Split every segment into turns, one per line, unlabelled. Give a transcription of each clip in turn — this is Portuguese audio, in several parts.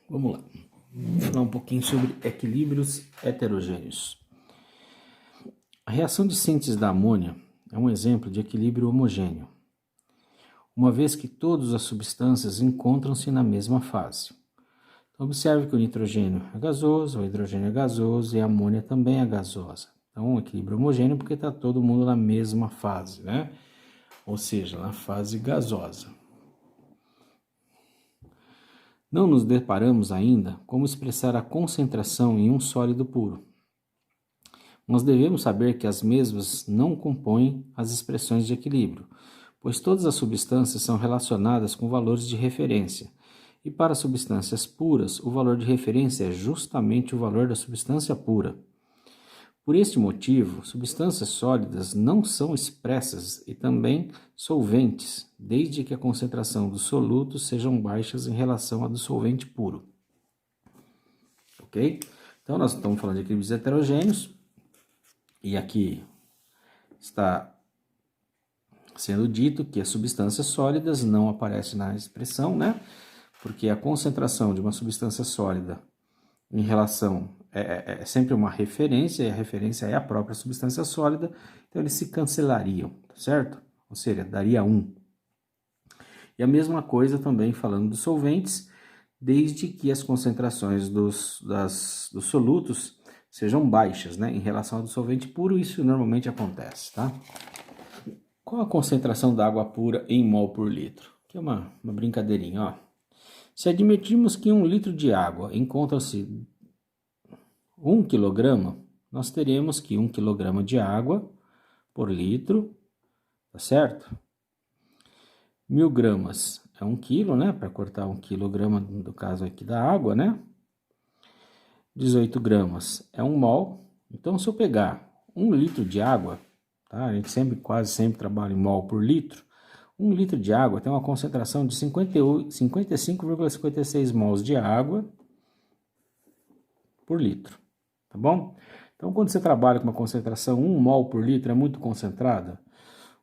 Vamos lá. Vou falar um pouquinho sobre equilíbrios heterogêneos. A reação de síntese da amônia é um exemplo de equilíbrio homogêneo, uma vez que todas as substâncias encontram-se na mesma fase. Então, observe que o nitrogênio é gasoso, o hidrogênio é gasoso e a amônia também é gasosa. Então, um equilíbrio homogêneo porque está todo mundo na mesma fase, né? Ou seja, na fase gasosa. Não nos deparamos ainda como expressar a concentração em um sólido puro. Nós devemos saber que as mesmas não compõem as expressões de equilíbrio, pois todas as substâncias são relacionadas com valores de referência, e para substâncias puras, o valor de referência é justamente o valor da substância pura. Por este motivo, substâncias sólidas não são expressas e também solventes, desde que a concentração dos solutos sejam baixas em relação à do solvente puro. Ok? Então, nós estamos falando de equilíbrios heterogêneos, e aqui está sendo dito que as substâncias sólidas não aparecem na expressão, né? Porque a concentração de uma substância sólida em relação é sempre uma referência, e a referência é a própria substância sólida, então eles se cancelariam, certo? Ou seja, daria 1. E a mesma coisa também falando dos solventes, desde que as concentrações dos solutos sejam baixas, né? Em relação ao do solvente puro, isso normalmente acontece, tá? Qual a concentração da água pura em mol por litro? Aqui é uma brincadeirinha, ó. Se admitirmos que 1 litro de água encontra-se 1 kg, nós teremos que 1 kg de água por litro, tá certo? 1000 gramas é 1 quilo, né? Para cortar 1 kg, do caso aqui da água, né? 18 gramas é 1 mol. Então, se eu pegar 1 litro de água, tá? A gente quase sempre trabalha em mol por litro. 1 litro de água tem uma concentração de 55,56 mols de água por litro, tá bom? Então, quando você trabalha com uma concentração 1 mol por litro, é muito concentrada.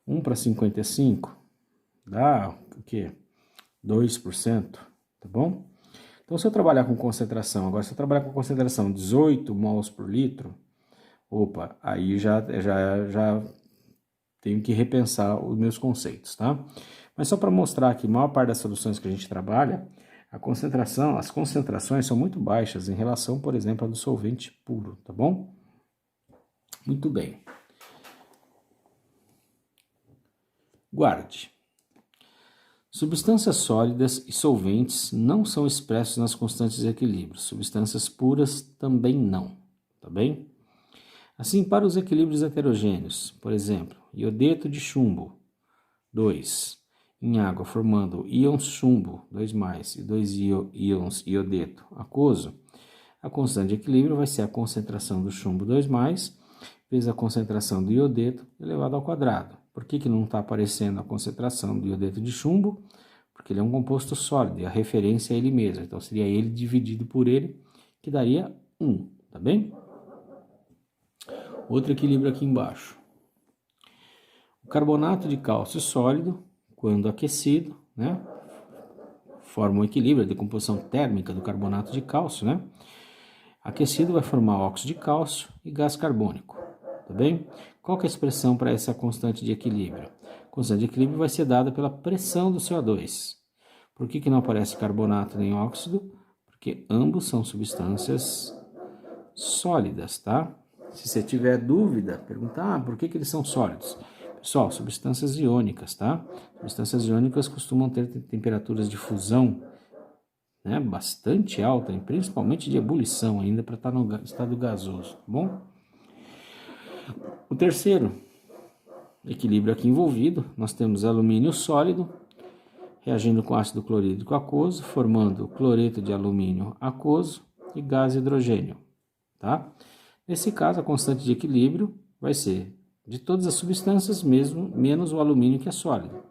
1 para 55 dá o quê? 2%, tá bom? Então, se eu trabalhar com concentração, agora se eu trabalhar com concentração 18 mols por litro, opa, aí já tenho que repensar os meus conceitos, tá? Mas só para mostrar que a maior parte das soluções que a gente trabalha, as concentrações são muito baixas em relação, por exemplo, a do solvente puro, tá bom? Muito bem. Guarde. Substâncias sólidas e solventes não são expressos nas constantes de equilíbrio. Substâncias puras também não, tá bem? Assim, para os equilíbrios heterogêneos, por exemplo, iodeto de chumbo, 2, em água formando íons chumbo, 2+, e 2 íons iodeto aquoso, a constante de equilíbrio vai ser a concentração do chumbo 2+, vezes a concentração do iodeto elevado ao quadrado. Por que não está aparecendo a concentração do iodeto de chumbo? Porque ele é um composto sólido e a referência é ele mesmo. Então, seria ele dividido por ele, que daria 1, tá bem? Outro equilíbrio aqui embaixo. O carbonato de cálcio sólido, quando aquecido, né, forma um equilíbrio, a decomposição térmica do carbonato de cálcio, né? Aquecido vai formar óxido de cálcio e gás carbônico, tá bem? Qual que é a expressão para essa constante de equilíbrio? A constante de equilíbrio vai ser dada pela pressão do CO2. Por que não aparece carbonato nem óxido? Porque ambos são substâncias sólidas, tá? Se você tiver dúvida, pergunta, por que eles são sólidos? Pessoal, substâncias iônicas, tá? Substâncias iônicas costumam ter temperaturas de fusão, né, bastante alta, principalmente de ebulição ainda, para estar no estado gasoso, tá bom? O terceiro equilíbrio aqui envolvido, nós temos alumínio sólido reagindo com ácido clorídrico aquoso, formando cloreto de alumínio aquoso e gás hidrogênio, tá? Nesse caso, a constante de equilíbrio vai ser de todas as substâncias, mesmo menos o alumínio, que é sólido.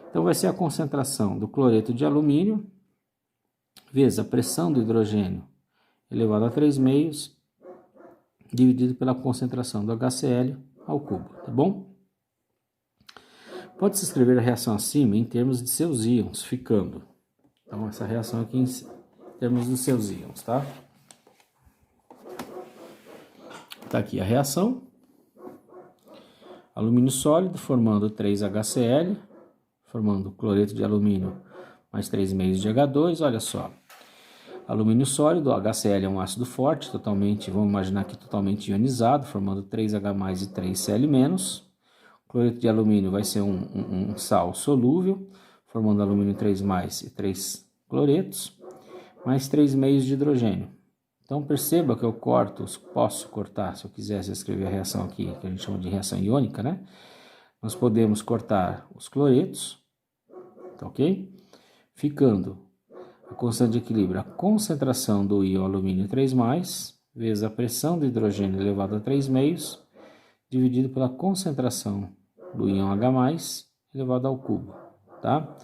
Então, vai ser a concentração do cloreto de alumínio vezes a pressão do hidrogênio elevado a 3/2 dividido pela concentração do HCl ao cubo, tá bom? Pode-se escrever a reação acima em termos de seus íons, ficando. Então, essa reação aqui em termos dos seus íons, tá? Tá aqui a reação. Alumínio sólido formando 3HCl, formando cloreto de alumínio mais 3,5 de H2, olha só. Alumínio sólido, o HCl é um ácido forte, totalmente, vamos imaginar que totalmente ionizado, formando 3H+, e 3Cl-. Cloreto de alumínio vai ser um sal solúvel, formando alumínio 3+, e 3 cloretos, mais 3,5 de hidrogênio. Então perceba que eu posso cortar, se eu quisesse escrever a reação aqui, que a gente chama de reação iônica, né? Nós podemos cortar os cloretos, tá ok? Ficando a constante de equilíbrio, a concentração do íon alumínio 3+, vezes a pressão do hidrogênio elevado a 3,5, dividido pela concentração do íon H+, elevado ao cubo, tá?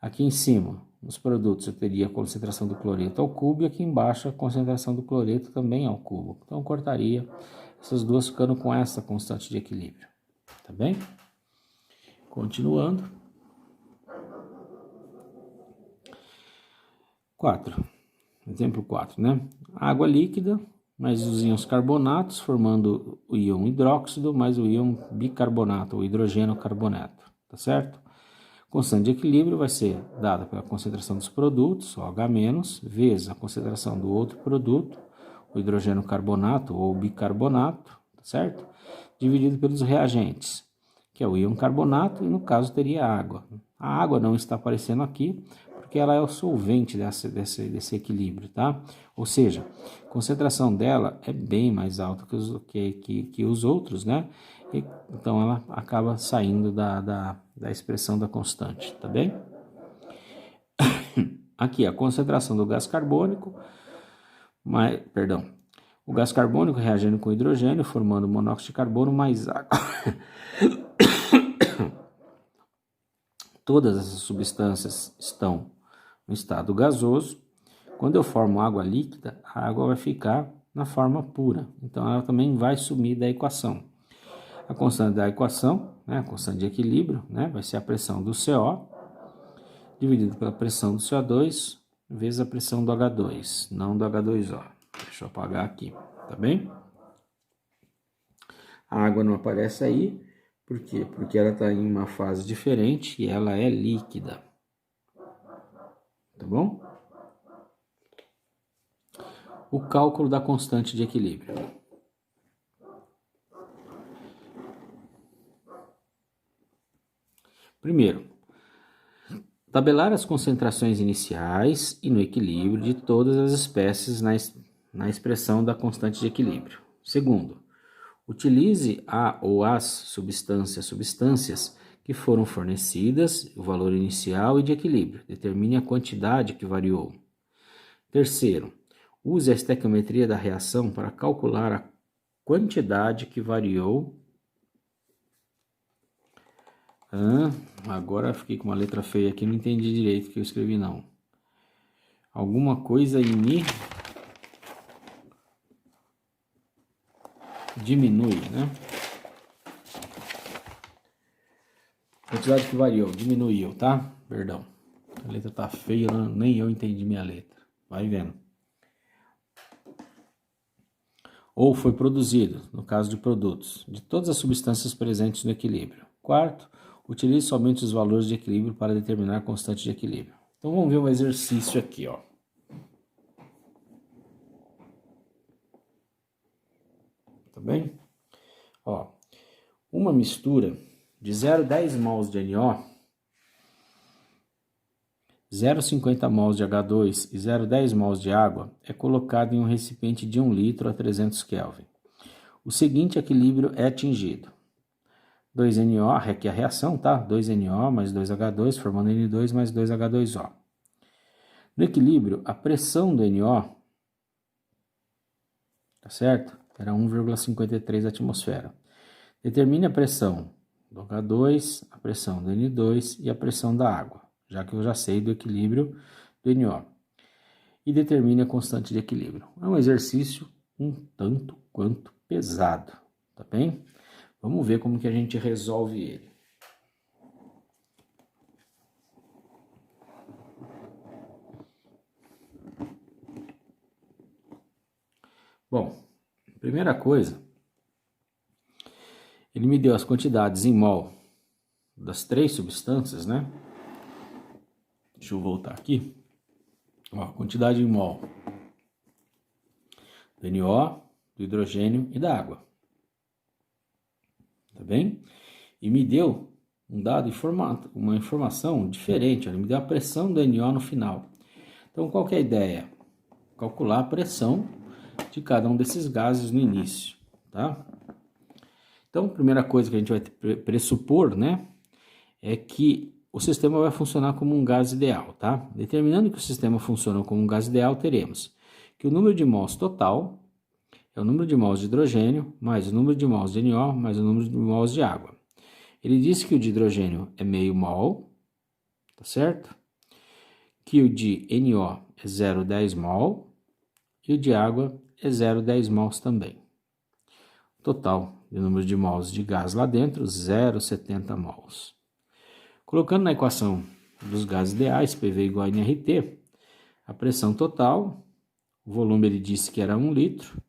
Aqui em cima, nos produtos, eu teria a concentração do cloreto ao cubo, e aqui embaixo a concentração do cloreto também ao cubo. Então, eu cortaria essas duas ficando com essa constante de equilíbrio, tá bem? Continuando. 4. Exemplo 4, né? Água líquida, mais os íons carbonatos, formando o íon hidróxido, mais o íon bicarbonato, ou hidrogênio carbonato, tá certo? Constante de equilíbrio vai ser dada pela concentração dos produtos, OH-, vezes a concentração do outro produto, o hidrogênio carbonato ou bicarbonato, tá certo? Dividido pelos reagentes, que é o íon carbonato, e no caso teria água. A água não está aparecendo aqui, porque ela é o solvente desse equilíbrio, tá? Ou seja, a concentração dela é bem mais alta que os outros, né? E, então ela acaba saindo da expressão da constante, tá bem? Aqui a concentração do gás carbônico, o gás carbônico reagindo com hidrogênio, formando monóxido de carbono mais água. Todas essas substâncias estão no estado gasoso. Quando eu formo água líquida, a água vai ficar na forma pura. Então, ela também vai sumir da equação. A constante da equação, né, a constante de equilíbrio, né, vai ser a pressão do CO dividido pela pressão do CO2 vezes a pressão do H2, não do H2O. Deixa eu apagar aqui, tá bem? A água não aparece aí. Por quê? Porque ela está em uma fase diferente e ela é líquida. Tá bom? O cálculo da constante de equilíbrio. Primeiro, tabelar as concentrações iniciais e no equilíbrio de todas as espécies na expressão da constante de equilíbrio. Segundo, utilize a ou as substâncias que foram fornecidas, o valor inicial e de equilíbrio. Determine a quantidade que variou. Terceiro, use a estequiometria da reação para calcular a quantidade que variou. Agora fiquei com uma letra feia aqui, não entendi direito o que eu escrevi não. Alguma coisa em mi diminui, né? Quantidade que variou, diminuiu, tá? Perdão. A letra tá feia, nem eu entendi minha letra. Vai vendo. Ou foi produzido, no caso de produtos, de todas as substâncias presentes no equilíbrio. Quarto, utilize somente os valores de equilíbrio para determinar a constante de equilíbrio. Então vamos ver um exercício aqui, ó. Tá bem? Ó, uma mistura de 0,10 mols de NO, 0,50 mols de H2 e 0,10 mols de água é colocada em um recipiente de 1 litro a 300 Kelvin. O seguinte equilíbrio é atingido. 2NO, aqui a reação, tá? 2NO mais 2H2 formando N2 mais 2H2O. No equilíbrio, a pressão do NO, tá certo? Era 1,53 atmosfera. Determine a pressão do H2, a pressão do N2 e a pressão da água, já que eu já sei do equilíbrio do NO. E determine a constante de equilíbrio. É um exercício um tanto quanto pesado, tá bem? Vamos ver como que a gente resolve ele. Bom, primeira coisa, ele me deu as quantidades em mol das 3 substâncias, né? Deixa eu voltar aqui. Ó, quantidade em mol do NO, do hidrogênio e da água. Tá bem? E me deu um dado, uma informação diferente. Ele me deu a pressão do NO no final. Então, qual que é a ideia? Calcular a pressão de cada um desses gases no início, tá? Então, a primeira coisa que a gente vai pressupor, né, é que o sistema vai funcionar como um gás ideal, tá? Determinando que o sistema funciona como um gás ideal, teremos que o número de mols total é o número de mols de hidrogênio mais o número de mols de NO mais o número de mols de água. Ele disse que o de hidrogênio é meio mol, tá certo? Que o de NO é 0,10 mol e o de água é 0,10 mols também. Total de número de mols de gás lá dentro, 0,70 mols. Colocando na equação dos gases ideais, PV igual a nRT, a pressão total, o volume ele disse que era 1 litro,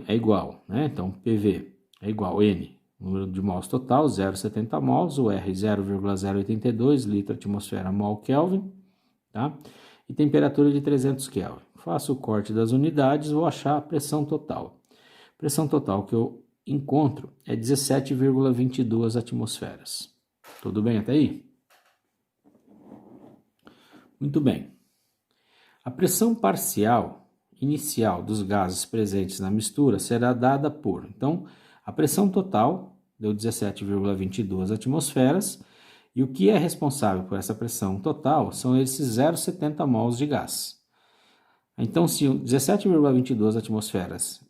é igual, né? Então, PV é igual a N, número de mols total, 0,70 mols, o R 0,082 litro atmosfera mol Kelvin, tá? E temperatura de 300 Kelvin. Faço o corte das unidades, vou achar a pressão total. A pressão total que eu encontro é 17,22 atmosferas. Tudo bem até aí? Muito bem. A pressão parcial inicial dos gases presentes na mistura será dada por... Então, a pressão total deu 17,22 atmosferas e o que é responsável por essa pressão total são esses 0,70 mols de gás. Então, se 17,22 atmosferas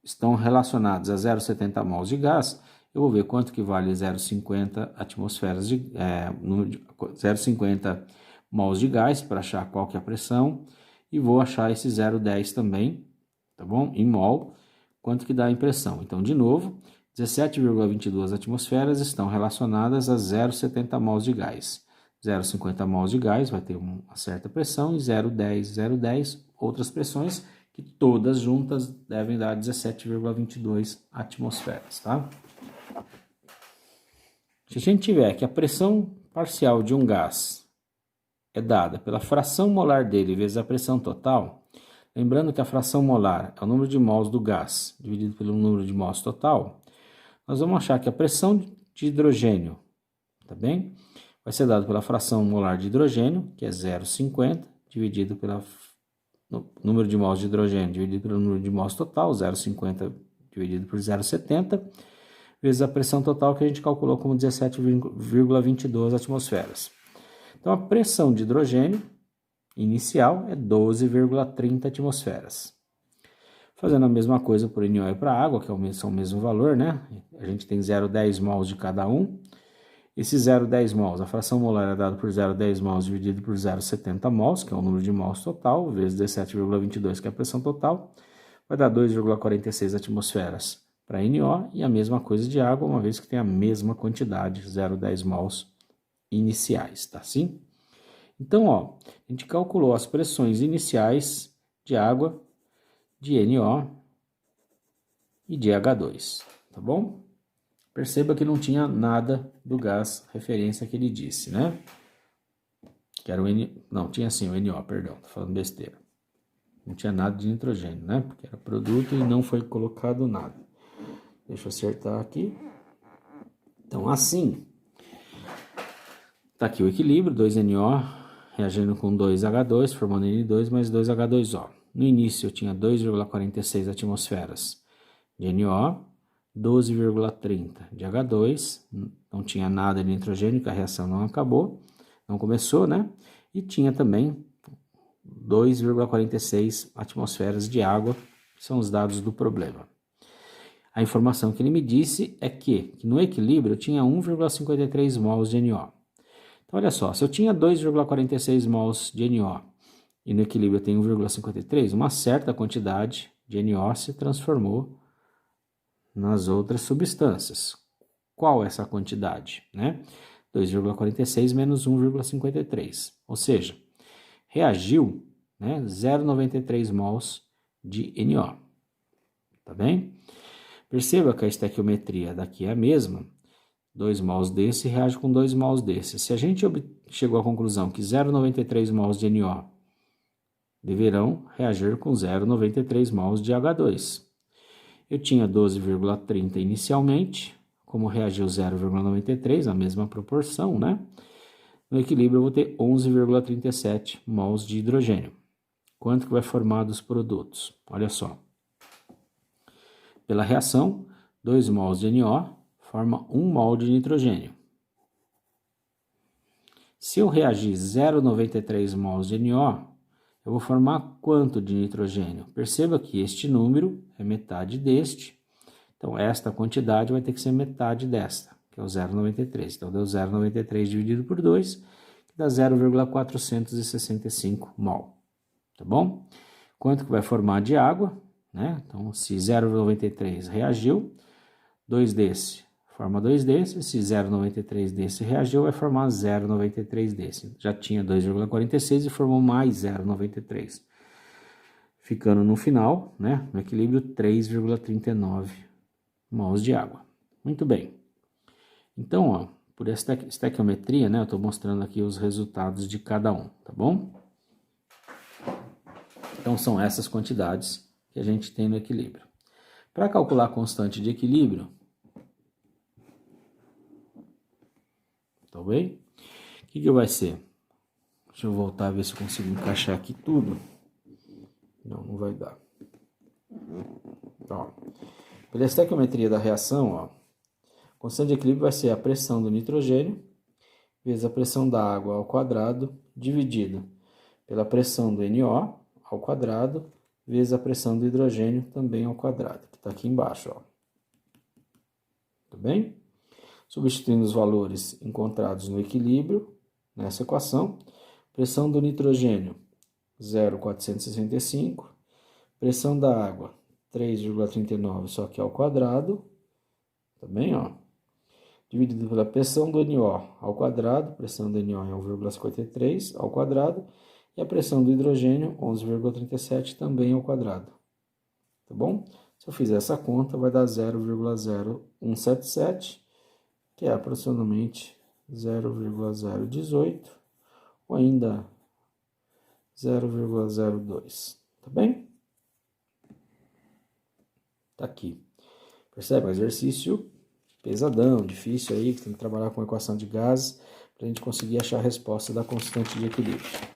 estão relacionados a 0,70 mols de gás, eu vou ver quanto que vale 0,50 atmosferas de 0,50 mols de gás para achar qual que é a pressão e vou achar esse 0,10 também, tá bom? Em mol, quanto que dá a impressão. Então, de novo, 17,22 atmosferas estão relacionadas a 0,70 mols de gás. 0,50 mols de gás vai ter uma certa pressão e 0,10 outras pressões que todas juntas devem dar 17,22 atmosferas, tá? Se a gente tiver que a pressão parcial de um gás é dada pela fração molar dele vezes a pressão total, lembrando que a fração molar é o número de mols do gás dividido pelo número de mols total, nós vamos achar que a pressão de hidrogênio, tá bem? Vai ser dada pela fração molar de hidrogênio, que é 0,50, dividido pelo número de mols de hidrogênio dividido pelo número de mols total, 0,50 dividido por 0,70, vezes a pressão total que a gente calculou como 17,22 atmosferas. Então, a pressão de hidrogênio inicial é 12,30 atmosferas. Fazendo a mesma coisa por NO e para água, que são o mesmo valor, né? A gente tem 0,10 mols de cada um. Esse 0,10 mols, a fração molar é dada por 0,10 mols dividido por 0,70 mols, que é o número de mols total, vezes 17,22, que é a pressão total, vai dar 2,46 atmosferas para NO e a mesma coisa de água, uma vez que tem a mesma quantidade, 0,10 mols iniciais, tá assim? Então, ó, a gente calculou as pressões iniciais de água, de NO e de H2, tá bom? Perceba que não tinha nada do gás referência que ele disse, né? Que era o não, tinha sim o NO, perdão, tô falando besteira. Não tinha nada de nitrogênio, né? Porque era produto e não foi colocado nada. Deixa eu acertar aqui. Então, assim, tá aqui o equilíbrio, 2NO reagindo com 2H2, formando N2 mais 2H2O. No início eu tinha 2,46 atmosferas de NO, 12,30 de H2, não tinha nada de nitrogênio, que a reação não acabou, não começou, né? E tinha também 2,46 atmosferas de água, que são os dados do problema. A informação que ele me disse é que no equilíbrio eu tinha 1,53 mols de NO. Então, olha só, se eu tinha 2,46 mols de NO e no equilíbrio eu tenho 1,53, uma certa quantidade de NO se transformou nas outras substâncias. Qual é essa quantidade, né? 2,46 menos 1,53, ou seja, reagiu, né, 0,93 mols de NO. Tá bem? Perceba que a estequiometria daqui é a mesma. 2 mols desse reage com 2 mols desse. Se a gente chegou à conclusão que 0,93 mols de NO deverão reagir com 0,93 mols de H2. Eu tinha 12,30 inicialmente, como reagiu 0,93, a mesma proporção, né? No equilíbrio eu vou ter 11,37 mols de hidrogênio. Quanto que vai formar dos produtos? Olha só. Pela reação, 2 mols de NO forma 1 mol de nitrogênio. Se eu reagir 0,93 mols de NO, eu vou formar quanto de nitrogênio? Perceba que este número é metade deste. Então, esta quantidade vai ter que ser metade desta, que é o 0,93. Então, deu 0,93 dividido por 2, que dá 0,465 mol. Tá bom? Quanto que vai formar de água? Né? Então, se 0,93 reagiu, 2 desse forma 2 desse. Se 0,93 desse reagiu, vai formar 0,93 desse. Já tinha 2,46 e formou mais 0,93. Ficando no final, né, no equilíbrio, 3,39 mols de água. Muito bem. Então, ó, por essa estequiometria, né, eu estou mostrando aqui os resultados de cada um, tá bom? Então, são essas quantidades que a gente tem no equilíbrio. Para calcular a constante de equilíbrio, tá bem? O que vai ser? Deixa eu voltar a ver se eu consigo encaixar aqui tudo. Não vai dar. Ó, pela estequiometria da reação, ó, a constante de equilíbrio vai ser a pressão do nitrogênio vezes a pressão da água ao quadrado dividido pela pressão do NO ao quadrado vezes a pressão do hidrogênio também ao quadrado, que está aqui embaixo, ó. Tudo bem? Substituindo os valores encontrados no equilíbrio, nessa equação, pressão do nitrogênio 0,465, pressão da água 3,39, só que ao quadrado, tá bem, ó, dividido pela pressão do NO ao quadrado, pressão do NO é 1,53 ao quadrado, e a pressão do hidrogênio 11,37 também ao quadrado, tá bom? Se eu fizer essa conta, vai dar 0,0177, que é aproximadamente 0,018, ou ainda 0,02, tá bem? Tá aqui. Percebe? Um exercício pesadão, difícil aí, que tem que trabalhar com equação de gases para a gente conseguir achar a resposta da constante de equilíbrio.